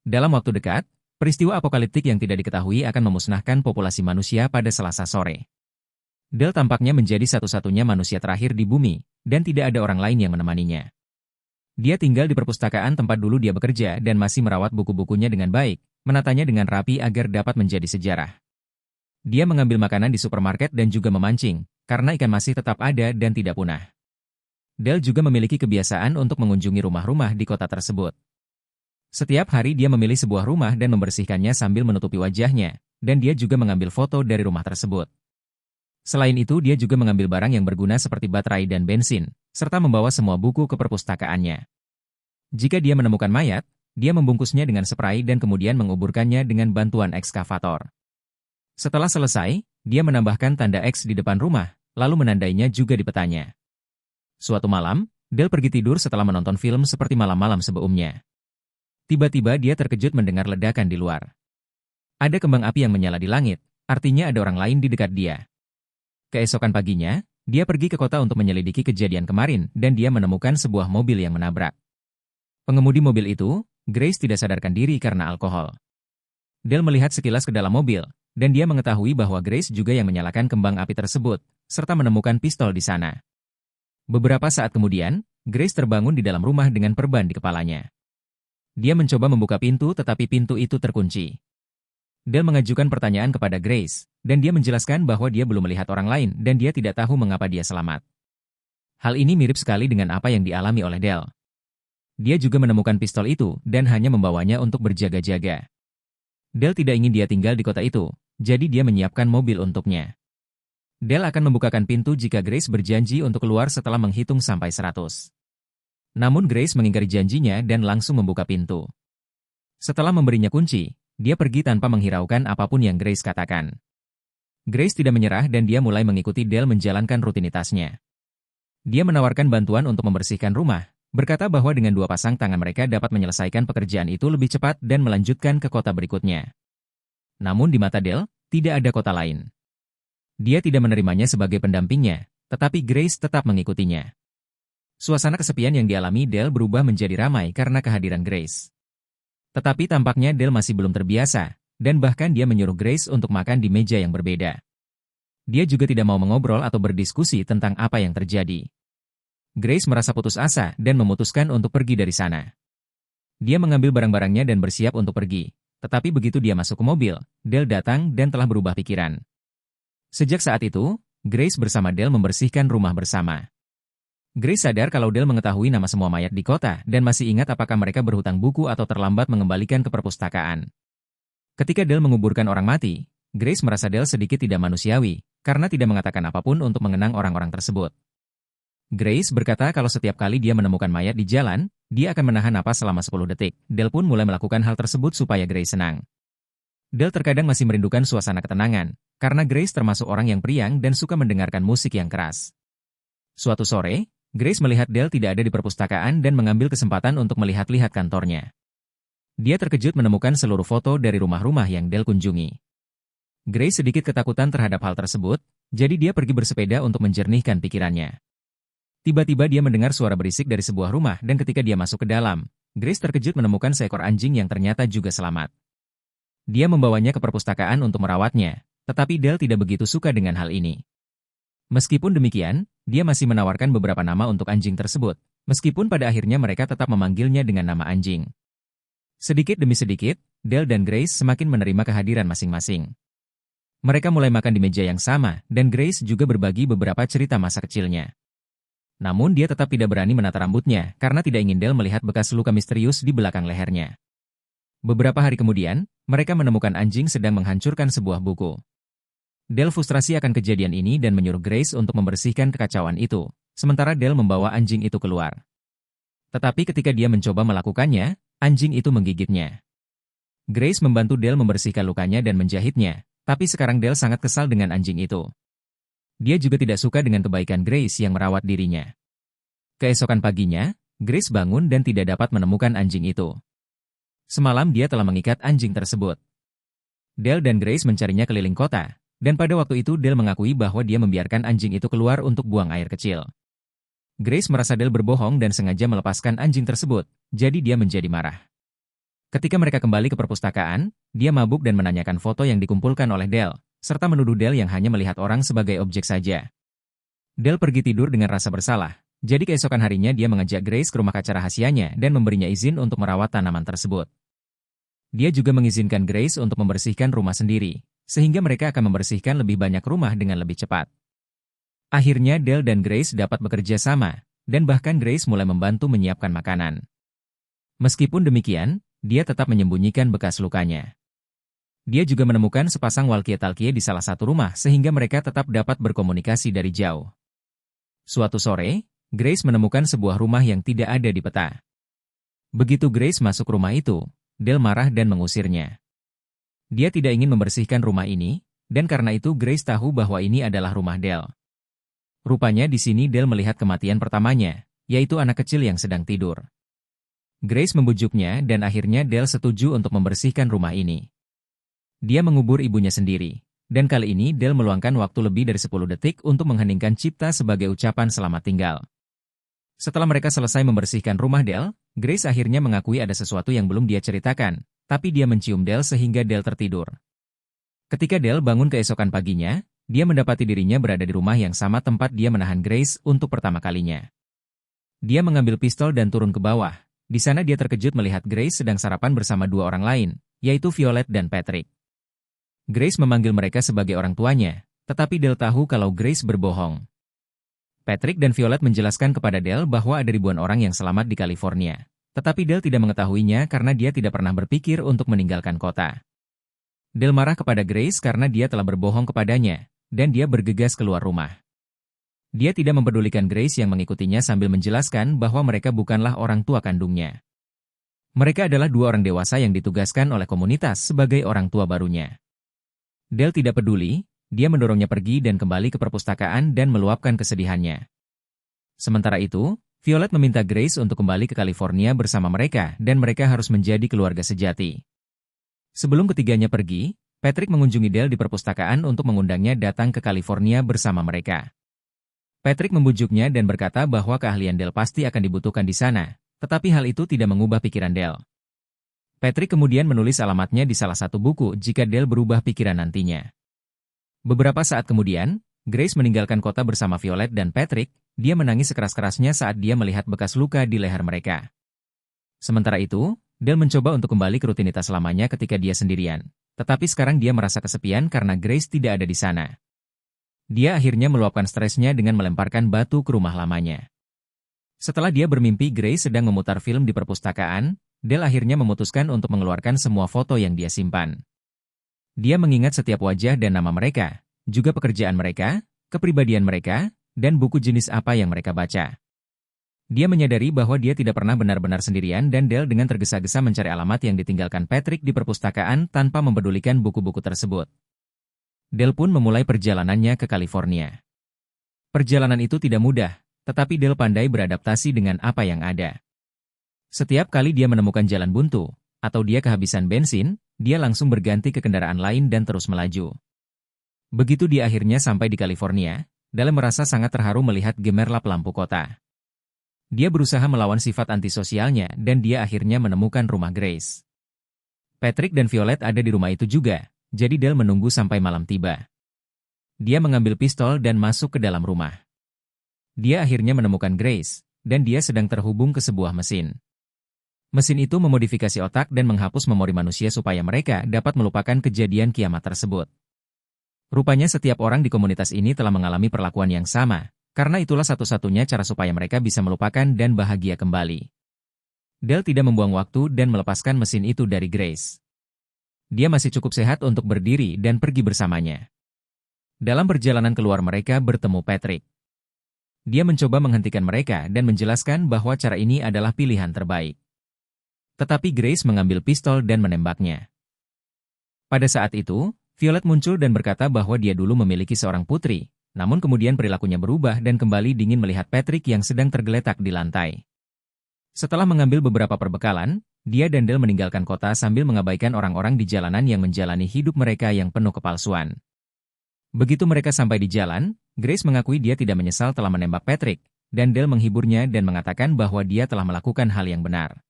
Dalam waktu dekat, peristiwa apokaliptik yang tidak diketahui akan memusnahkan populasi manusia pada Selasa sore. Dale tampaknya menjadi satu-satunya manusia terakhir di bumi, dan tidak ada orang lain yang menemaninya. Dia tinggal di perpustakaan tempat dulu dia bekerja dan masih merawat buku-bukunya dengan baik, menatanya dengan rapi agar dapat menjadi sejarah. Dia mengambil makanan di supermarket dan juga memancing, karena ikan masih tetap ada dan tidak punah. Dale juga memiliki kebiasaan untuk mengunjungi rumah-rumah di kota tersebut. Setiap hari dia memilih sebuah rumah dan membersihkannya sambil menutupi wajahnya, dan dia juga mengambil foto dari rumah tersebut. Selain itu, dia juga mengambil barang yang berguna seperti baterai dan bensin, serta membawa semua buku ke perpustakaannya. Jika dia menemukan mayat, dia membungkusnya dengan spray dan kemudian menguburkannya dengan bantuan ekskavator. Setelah selesai, dia menambahkan tanda X di depan rumah, lalu menandainya juga di petanya. Suatu malam, Dale pergi tidur setelah menonton film seperti malam-malam sebelumnya. Tiba-tiba dia terkejut mendengar ledakan di luar. Ada kembang api yang menyala di langit, artinya ada orang lain di dekat dia. Keesokan paginya, dia pergi ke kota untuk menyelidiki kejadian kemarin dan dia menemukan sebuah mobil yang menabrak. Pengemudi mobil itu, Grace, tidak sadarkan diri karena alkohol. Dale melihat sekilas ke dalam mobil, dan dia mengetahui bahwa Grace juga yang menyalakan kembang api tersebut, serta menemukan pistol di sana. Beberapa saat kemudian, Grace terbangun di dalam rumah dengan perban di kepalanya. Dia mencoba membuka pintu tetapi pintu itu terkunci. Dale mengajukan pertanyaan kepada Grace, dan dia menjelaskan bahwa dia belum melihat orang lain dan dia tidak tahu mengapa dia selamat. Hal ini mirip sekali dengan apa yang dialami oleh Dale. Dia juga menemukan pistol itu dan hanya membawanya untuk berjaga-jaga. Dale tidak ingin dia tinggal di kota itu, jadi dia menyiapkan mobil untuknya. Dale akan membukakan pintu jika Grace berjanji untuk keluar setelah menghitung sampai 100. Namun Grace mengingkari janjinya dan langsung membuka pintu. Setelah memberinya kunci, dia pergi tanpa menghiraukan apapun yang Grace katakan. Grace tidak menyerah dan dia mulai mengikuti Dale menjalankan rutinitasnya. Dia menawarkan bantuan untuk membersihkan rumah, berkata bahwa dengan 2 pasang tangan mereka dapat menyelesaikan pekerjaan itu lebih cepat dan melanjutkan ke kota berikutnya. Namun di mata Dale, tidak ada kota lain. Dia tidak menerimanya sebagai pendampingnya, tetapi Grace tetap mengikutinya. Suasana kesepian yang dialami Dale berubah menjadi ramai karena kehadiran Grace. Tetapi tampaknya Dale masih belum terbiasa, dan bahkan dia menyuruh Grace untuk makan di meja yang berbeda. Dia juga tidak mau mengobrol atau berdiskusi tentang apa yang terjadi. Grace merasa putus asa dan memutuskan untuk pergi dari sana. Dia mengambil barang-barangnya dan bersiap untuk pergi. Tetapi begitu dia masuk ke mobil, Dale datang dan telah berubah pikiran. Sejak saat itu, Grace bersama Dale membersihkan rumah bersama. Grace sadar kalau Dale mengetahui nama semua mayat di kota dan masih ingat apakah mereka berhutang buku atau terlambat mengembalikan ke perpustakaan. Ketika Dale menguburkan orang mati, Grace merasa Dale sedikit tidak manusiawi, karena tidak mengatakan apapun untuk mengenang orang-orang tersebut. Grace berkata kalau setiap kali dia menemukan mayat di jalan, dia akan menahan napas selama 10 detik. Dale pun mulai melakukan hal tersebut supaya Grace senang. Dale terkadang masih merindukan suasana ketenangan, karena Grace termasuk orang yang periang dan suka mendengarkan musik yang keras. Suatu sore, Grace melihat Dale tidak ada di perpustakaan dan mengambil kesempatan untuk melihat-lihat kantornya. Dia terkejut menemukan seluruh foto dari rumah-rumah yang Dale kunjungi. Grace sedikit ketakutan terhadap hal tersebut, jadi dia pergi bersepeda untuk menjernihkan pikirannya. Tiba-tiba dia mendengar suara berisik dari sebuah rumah dan ketika dia masuk ke dalam, Grace terkejut menemukan seekor anjing yang ternyata juga selamat. Dia membawanya ke perpustakaan untuk merawatnya, tetapi Dale tidak begitu suka dengan hal ini. Meskipun demikian, dia masih menawarkan beberapa nama untuk anjing tersebut, meskipun pada akhirnya mereka tetap memanggilnya dengan nama anjing. Sedikit demi sedikit, Dale dan Grace semakin menerima kehadiran masing-masing. Mereka mulai makan di meja yang sama, dan Grace juga berbagi beberapa cerita masa kecilnya. Namun dia tetap tidak berani menata rambutnya, karena tidak ingin Dale melihat bekas luka misterius di belakang lehernya. Beberapa hari kemudian, mereka menemukan anjing sedang menghancurkan sebuah buku. Dale frustrasi akan kejadian ini dan menyuruh Grace untuk membersihkan kekacauan itu, sementara Dale membawa anjing itu keluar. Tetapi ketika dia mencoba melakukannya, anjing itu menggigitnya. Grace membantu Dale membersihkan lukanya dan menjahitnya, tapi sekarang Dale sangat kesal dengan anjing itu. Dia juga tidak suka dengan kebaikan Grace yang merawat dirinya. Keesokan paginya, Grace bangun dan tidak dapat menemukan anjing itu. Semalam dia telah mengikat anjing tersebut. Dale dan Grace mencarinya keliling kota, dan pada waktu itu Dale mengakui bahwa dia membiarkan anjing itu keluar untuk buang air kecil. Grace merasa Dale berbohong dan sengaja melepaskan anjing tersebut, jadi dia menjadi marah. Ketika mereka kembali ke perpustakaan, dia mabuk dan menanyakan foto yang dikumpulkan oleh Dell, serta menuduh Dell yang hanya melihat orang sebagai objek saja. Dell pergi tidur dengan rasa bersalah, jadi keesokan harinya dia mengajak Grace ke rumah kaca rahasianya dan memberinya izin untuk merawat tanaman tersebut. Dia juga mengizinkan Grace untuk membersihkan rumah sendiri, sehingga mereka akan membersihkan lebih banyak rumah dengan lebih cepat. Akhirnya Dell dan Grace dapat bekerja sama, dan bahkan Grace mulai membantu menyiapkan makanan. Meskipun demikian, dia tetap menyembunyikan bekas lukanya. Dia juga menemukan sepasang walkie-talkie di salah satu rumah sehingga mereka tetap dapat berkomunikasi dari jauh. Suatu sore, Grace menemukan sebuah rumah yang tidak ada di peta. Begitu Grace masuk rumah itu, Dell marah dan mengusirnya. Dia tidak ingin membersihkan rumah ini, dan karena itu Grace tahu bahwa ini adalah rumah Dell. Rupanya di sini Dell melihat kematian pertamanya, yaitu anak kecil yang sedang tidur. Grace membujuknya dan akhirnya Dell setuju untuk membersihkan rumah ini. Dia mengubur ibunya sendiri, dan kali ini Dell meluangkan waktu lebih dari 10 detik untuk mengheningkan cipta sebagai ucapan selamat tinggal. Setelah mereka selesai membersihkan rumah Dell, Grace akhirnya mengakui ada sesuatu yang belum dia ceritakan, tapi dia mencium Dell sehingga Dell tertidur. Ketika Dell bangun keesokan paginya, dia mendapati dirinya berada di rumah yang sama tempat dia menahan Grace untuk pertama kalinya. Dia mengambil pistol dan turun ke bawah. Di sana dia terkejut melihat Grace sedang sarapan bersama dua orang lain, yaitu Violet dan Patrick. Grace memanggil mereka sebagai orang tuanya, tetapi Dell tahu kalau Grace berbohong. Patrick dan Violet menjelaskan kepada Dell bahwa ada ribuan orang yang selamat di California, tetapi Dell tidak mengetahuinya karena dia tidak pernah berpikir untuk meninggalkan kota. Dell marah kepada Grace karena dia telah berbohong kepadanya, dan dia bergegas keluar rumah. Dia tidak mempedulikan Grace yang mengikutinya sambil menjelaskan bahwa mereka bukanlah orang tua kandungnya. Mereka adalah dua orang dewasa yang ditugaskan oleh komunitas sebagai orang tua barunya. Dell tidak peduli, dia mendorongnya pergi dan kembali ke perpustakaan dan meluapkan kesedihannya. Sementara itu, Violet meminta Grace untuk kembali ke California bersama mereka dan mereka harus menjadi keluarga sejati. Sebelum ketiganya pergi, Patrick mengunjungi Dell di perpustakaan untuk mengundangnya datang ke California bersama mereka. Patrick membujuknya dan berkata bahwa keahlian Dell pasti akan dibutuhkan di sana, tetapi hal itu tidak mengubah pikiran Dell. Patrick kemudian menulis alamatnya di salah satu buku jika Dell berubah pikiran nantinya. Beberapa saat kemudian, Grace meninggalkan kota bersama Violet dan Patrick. Dia menangis sekeras-kerasnya saat dia melihat bekas luka di leher mereka. Sementara itu, Dell mencoba untuk kembali ke rutinitas lamanya ketika dia sendirian. Tetapi sekarang dia merasa kesepian karena Grace tidak ada di sana. Dia akhirnya meluapkan stresnya dengan melemparkan batu ke rumah lamanya. Setelah dia bermimpi Grace sedang memutar film di perpustakaan, Dell akhirnya memutuskan untuk mengeluarkan semua foto yang dia simpan. Dia mengingat setiap wajah dan nama mereka, juga pekerjaan mereka, kepribadian mereka, dan buku jenis apa yang mereka baca. Dia menyadari bahwa dia tidak pernah benar-benar sendirian dan Dell dengan tergesa-gesa mencari alamat yang ditinggalkan Patrick di perpustakaan tanpa mempedulikan buku-buku tersebut. Dell pun memulai perjalanannya ke California. Perjalanan itu tidak mudah, tetapi Dell pandai beradaptasi dengan apa yang ada. Setiap kali dia menemukan jalan buntu, atau dia kehabisan bensin, dia langsung berganti ke kendaraan lain dan terus melaju. Begitu dia akhirnya sampai di California, Dell merasa sangat terharu melihat gemerlap lampu kota. Dia berusaha melawan sifat antisosialnya dan dia akhirnya menemukan rumah Grace. Patrick dan Violet ada di rumah itu juga. Jadi Dell menunggu sampai malam tiba. Dia mengambil pistol dan masuk ke dalam rumah. Dia akhirnya menemukan Grace, dan dia sedang terhubung ke sebuah mesin. Mesin itu memodifikasi otak dan menghapus memori manusia supaya mereka dapat melupakan kejadian kiamat tersebut. Rupanya setiap orang di komunitas ini telah mengalami perlakuan yang sama, karena itulah satu-satunya cara supaya mereka bisa melupakan dan bahagia kembali. Dell tidak membuang waktu dan melepaskan mesin itu dari Grace. Dia masih cukup sehat untuk berdiri dan pergi bersamanya. Dalam perjalanan keluar mereka bertemu Patrick. Dia mencoba menghentikan mereka dan menjelaskan bahwa cara ini adalah pilihan terbaik. Tetapi Grace mengambil pistol dan menembaknya. Pada saat itu, Violet muncul dan berkata bahwa dia dulu memiliki seorang putri, namun kemudian perilakunya berubah dan kembali dingin melihat Patrick yang sedang tergeletak di lantai. Setelah mengambil beberapa perbekalan, dia dan Dell meninggalkan kota sambil mengabaikan orang-orang di jalanan yang menjalani hidup mereka yang penuh kepalsuan. Begitu mereka sampai di jalan, Grace mengakui dia tidak menyesal telah menembak Patrick, dan Dell menghiburnya dan mengatakan bahwa dia telah melakukan hal yang benar.